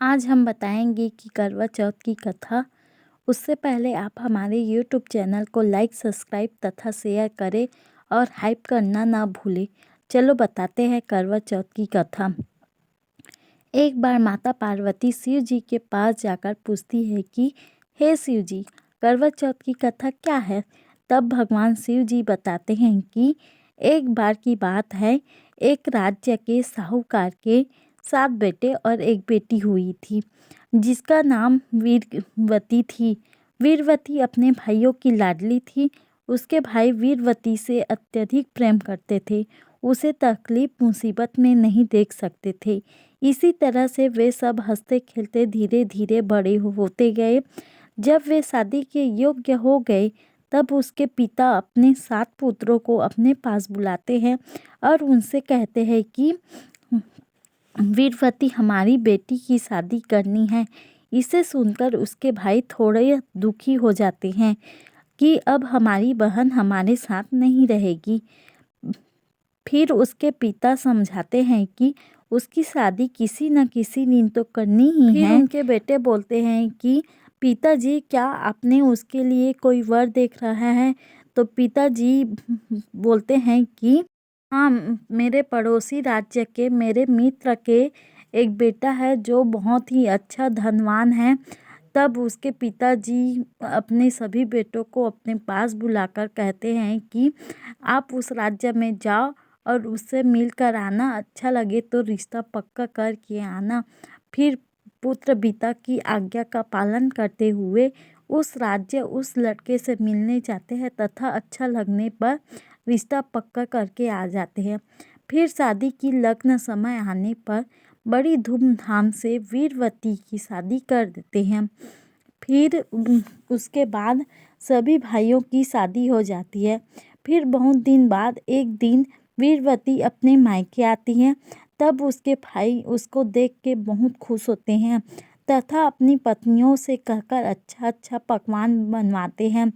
आज हम बताएंगे कि करवा चौथ की कथा। उससे पहले आप हमारे यूट्यूब चैनल को लाइक, सब्सक्राइब तथा शेयर करें और हाइप करना ना भूलें। चलो बताते हैं करवा चौथ की कथा। एक बार माता पार्वती शिव जी के पास जाकर पूछती है कि हे शिव जी, करवा चौथ की कथा क्या है। तब भगवान शिव जी बताते हैं कि एक बार की बात है, एक राज्य के साहूकार के 7 बेटे और एक बेटी हुई थी, जिसका नाम वीरवती थी। वीरवती अपने भाइयों की लाडली थी। उसके भाई वीरवती से अत्यधिक प्रेम करते थे, उसे तकलीफ मुसीबत में नहीं देख सकते थे। इसी तरह से वे सब हंसते खेलते धीरे धीरे बड़े होते गए। जब वे शादी के योग्य हो गए, तब उसके पिता अपने 7 पुत्रों को अपने पास बुलाते हैं और उनसे कहते हैं कि वीरवती, हमारी बेटी की शादी करनी है। इसे सुनकर उसके भाई थोड़े दुखी हो जाते हैं कि अब हमारी बहन हमारे साथ नहीं रहेगी। फिर उसके पिता समझाते हैं कि उसकी शादी किसी न किसी दिन तो करनी ही है। फिर उनके बेटे बोलते हैं कि पिताजी, क्या आपने उसके लिए कोई वर देख रहा है। तो पिताजी बोलते हैं कि हाँ, मेरे पड़ोसी राज्य के मेरे मित्र के एक बेटा है जो बहुत ही अच्छा धनवान है। तब उसके पिताजी अपने सभी बेटों को अपने पास बुलाकर कहते हैं कि आप उस राज्य में जाओ और उससे मिलकर आना, अच्छा लगे तो रिश्ता पक्का करके आना। फिर पुत्र पिता की आज्ञा का पालन करते हुए उस राज्य उस लड़के से मिलने जाते हैं तथा अच्छा लगने पर रिश्ता पक्का करके आ जाते हैं। फिर शादी की लग्न समय आने पर बड़ी धूमधाम से वीरवती की शादी कर देते हैं। फिर उसके बाद सभी भाइयों की शादी हो जाती है। फिर बहुत दिन बाद एक दिन वीरवती अपने मायके आती हैं। तब उसके भाई उसको देख के बहुत खुश होते हैं तथा अपनी पत्नियों से कहकर अच्छा अच्छा पकवान बनवाते हैं।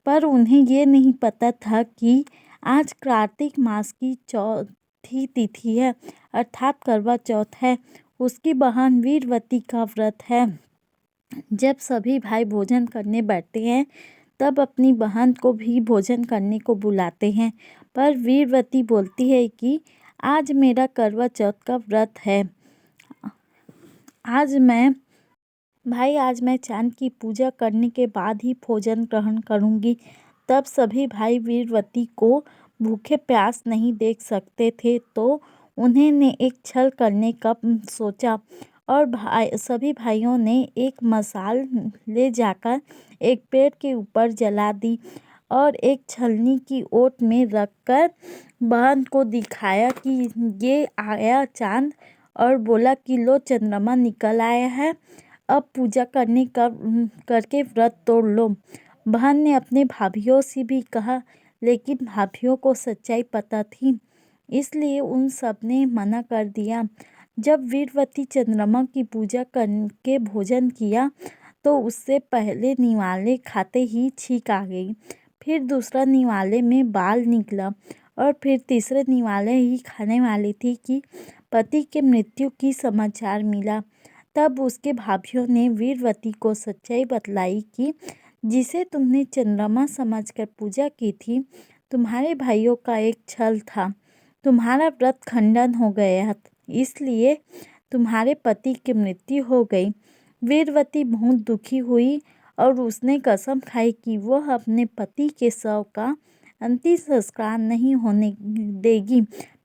पर उन्हें ये नहीं पता था कि आज कार्तिक मास की चौथी तिथि है, अर्थात करवा चौथ है। उसकी बहन वीरवती का व्रत है। जब सभी भाई भोजन करने बैठते हैं, तब अपनी बहन को भी भोजन करने को बुलाते हैं। पर वीरवती बोलती है कि आज मेरा करवा चौथ का व्रत है। आज मैं चांद की पूजा करने के बाद ही भोजन ग्रहण करूंगी। तब सभी भाई वीरवती को भूखे प्यास नहीं देख सकते थे, तो उन्होंने एक छल करने का सोचा और सभी भाइयों ने एक मशाल ले जाकर एक पेड़ के ऊपर जला दी और एक छलनी की ओट में रखकर बहन को दिखाया कि ये आया चांद, और बोला कि लो, चंद्रमा निकल आया है, अब पूजा करके व्रत तोड़ लो। बहन ने अपने भाभीियों से भी कहा, लेकिन भाभीियों को सच्चाई पता थी, इसलिए उन सब ने मना कर दिया। जब वीरवती चंद्रमा की पूजा करके भोजन किया तो उससे पहले निवाले खाते ही छींक आ गई। फिर दूसरा निवाले में बाल निकला और फिर तीसरे निवाले ही खाने वाली थी कि पति के मृत्यु की समाचार मिला। तब उसके भाभीियों ने वीरवती को सच्चाई बतलाई कि जिसे तुमने चंद्रमा समझकर पूजा की थी, तुम्हारे भाइयों का एक छल था। तुम्हारा व्रत खंडन हो गया, इसलिए तुम्हारे पति की मृत्यु हो गई। वीरवती बहुत दुखी हुई और उसने कसम खाई कि वह अपने पति के शव का अंतिम संस्कार नहीं होने देगी,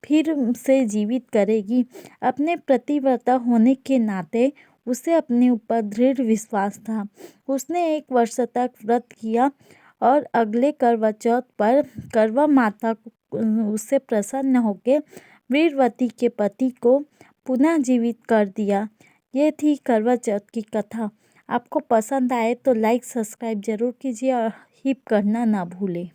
फिर उसे जीवित करेगी। अपने प्रतिव्रता होने के नाते उसे अपने ऊपर दृढ़ विश्वास था। उसने 1 वर्ष तक व्रत किया और अगले करवा चौथ पर करवा माता उससे प्रसन्न होकर वीरवती के पति को पुनः जीवित कर दिया। ये थी करवा चौथ की कथा। आपको पसंद आए तो लाइक, सब्सक्राइब जरूर कीजिए और हिप करना ना भूलें।